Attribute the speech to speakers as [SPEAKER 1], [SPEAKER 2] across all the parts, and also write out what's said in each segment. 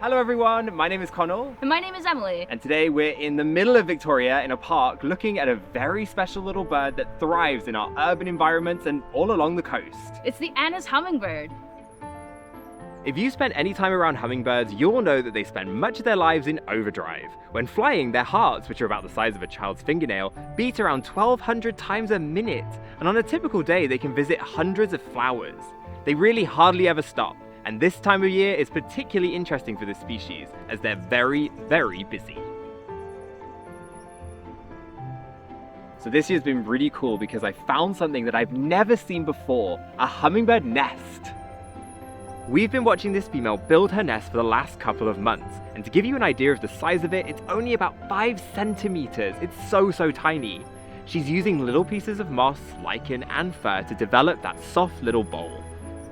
[SPEAKER 1] Hello everyone, my name is Connel.
[SPEAKER 2] And my name is Emily.
[SPEAKER 1] And today we're in the middle of Victoria in a park looking at a very special little bird that thrives in our urban environments and all along the coast.
[SPEAKER 2] It's the Anna's hummingbird.
[SPEAKER 1] If you spent any time around hummingbirds, you'll know that they spend much of their lives in overdrive. When flying, their hearts, which are about the size of a child's fingernail, beat around 1,200 times a minute. And on a typical day, they can visit hundreds of flowers. They really hardly ever stop. And this time of year is particularly interesting for this species, as they're very, very busy. So this year's been really cool because I found something that I've never seen before, a hummingbird nest. We've been watching this female build her nest for the last couple of months, and to give you an idea of the size of it, it's only about 5 centimeters. It's so tiny. She's using little pieces of moss, lichen, and fur to develop that soft little bowl.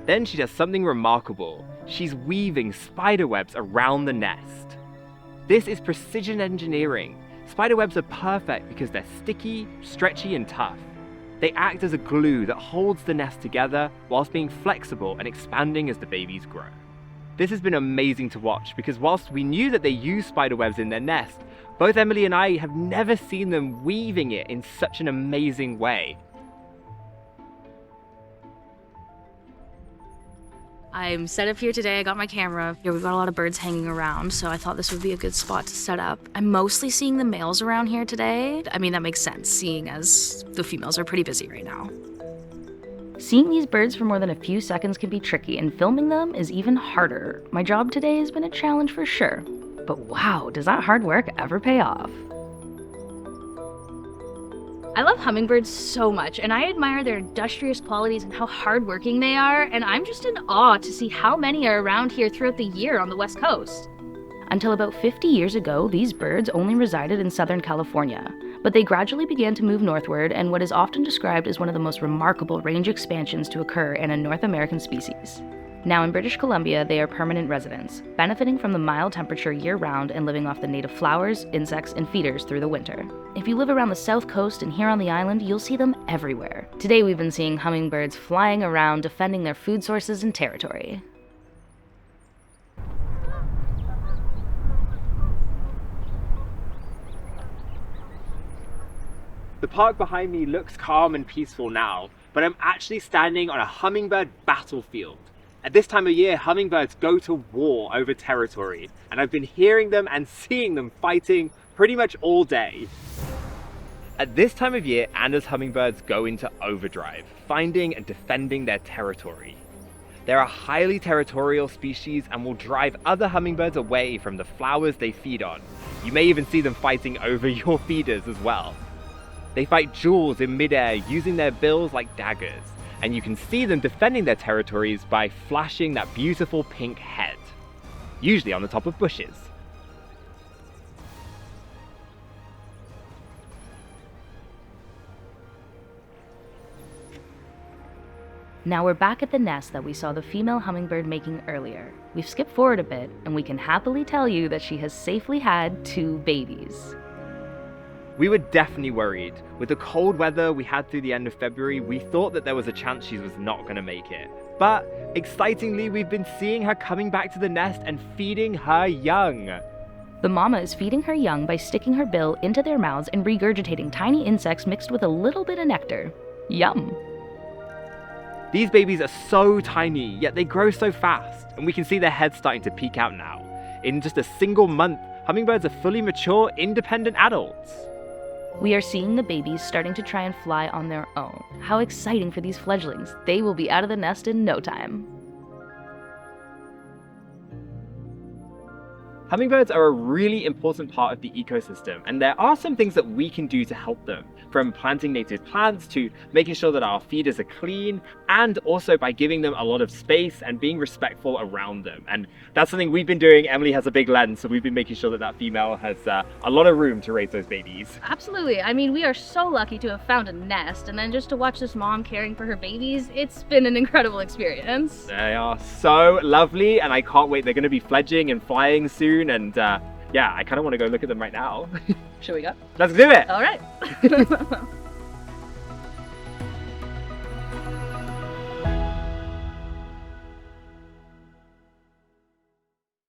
[SPEAKER 1] Then she does something remarkable. She's weaving spiderwebs around the nest. This is precision engineering. Spiderwebs are perfect because they're sticky, stretchy, and tough. They act as a glue that holds the nest together whilst being flexible and expanding as the babies grow. This has been amazing to watch because whilst we knew that they use spiderwebs in their nest, both Emily and I have never seen them weaving it in such an amazing way.
[SPEAKER 2] I'm set up here today. I got my camera. Here we've got a lot of birds hanging around, so I thought this would be a good spot to set up. I'm mostly seeing the males around here today. I mean, that makes sense, seeing as the females are pretty busy right now.
[SPEAKER 3] Seeing these birds for more than a few seconds can be tricky, and filming them is even harder. My job today has been a challenge for sure. But wow, does that hard work ever pay off?
[SPEAKER 2] I love hummingbirds so much, and I admire their industrious qualities and how hardworking they are, and I'm just in awe to see how many are around here throughout the year on the West Coast.
[SPEAKER 3] Until about 50 years ago, these birds only resided in Southern California, but they gradually began to move northward in what is often described as one of the most remarkable range expansions to occur in a North American species. Now in British Columbia, they are permanent residents, benefiting from the mild temperature year-round and living off the native flowers, insects, and feeders through the winter. If you live around the south coast and here on the island, you'll see them everywhere. Today we've been seeing hummingbirds flying around defending their food sources and territory.
[SPEAKER 1] The park behind me looks calm and peaceful now, but I'm actually standing on a hummingbird battlefield. At this time of year, hummingbirds go to war over territory, and I've been hearing them and seeing them fighting pretty much all day. At this time of year, Anna's hummingbirds go into overdrive, finding and defending their territory. They're a highly territorial species and will drive other hummingbirds away from the flowers they feed on. You may even see them fighting over your feeders as well. They fight duels in midair using their bills like daggers, and you can see them defending their territories by flashing that beautiful pink head, usually on the top of bushes.
[SPEAKER 3] Now we're back at the nest that we saw the female hummingbird making earlier. We've skipped forward a bit, and we can happily tell you that she has safely had 2 babies.
[SPEAKER 1] We were definitely worried. With the cold weather we had through the end of February, we thought that there was a chance she was not going to make it. But excitingly, we've been seeing her coming back to the nest and feeding her young.
[SPEAKER 3] The mama is feeding her young by sticking her bill into their mouths and regurgitating tiny insects mixed with a little bit of nectar. Yum!
[SPEAKER 1] These babies are so tiny, yet they grow so fast, and we can see their heads starting to peek out now. In just a single month, hummingbirds are fully mature, independent adults.
[SPEAKER 3] We are seeing the babies starting to try and fly on their own. How exciting for these fledglings. They will be out of the nest in no time.
[SPEAKER 1] Hummingbirds are a really important part of the ecosystem, and there are some things that we can do to help them, from planting native plants to making sure that our feeders are clean, and also by giving them a lot of space and being respectful around them. And that's something we've been doing. Emily has a big lens, so we've been making sure that that female has a lot of room to raise those babies.
[SPEAKER 2] Absolutely. I mean, we are so lucky to have found a nest, and then just to watch this mom caring for her babies, it's been an incredible experience.
[SPEAKER 1] They are so lovely, and I can't wait. They're going to be fledging and flying soon, and yeah, I kind of want to go look at them right now.
[SPEAKER 2] Should we go?
[SPEAKER 1] Let's do it!
[SPEAKER 2] All right.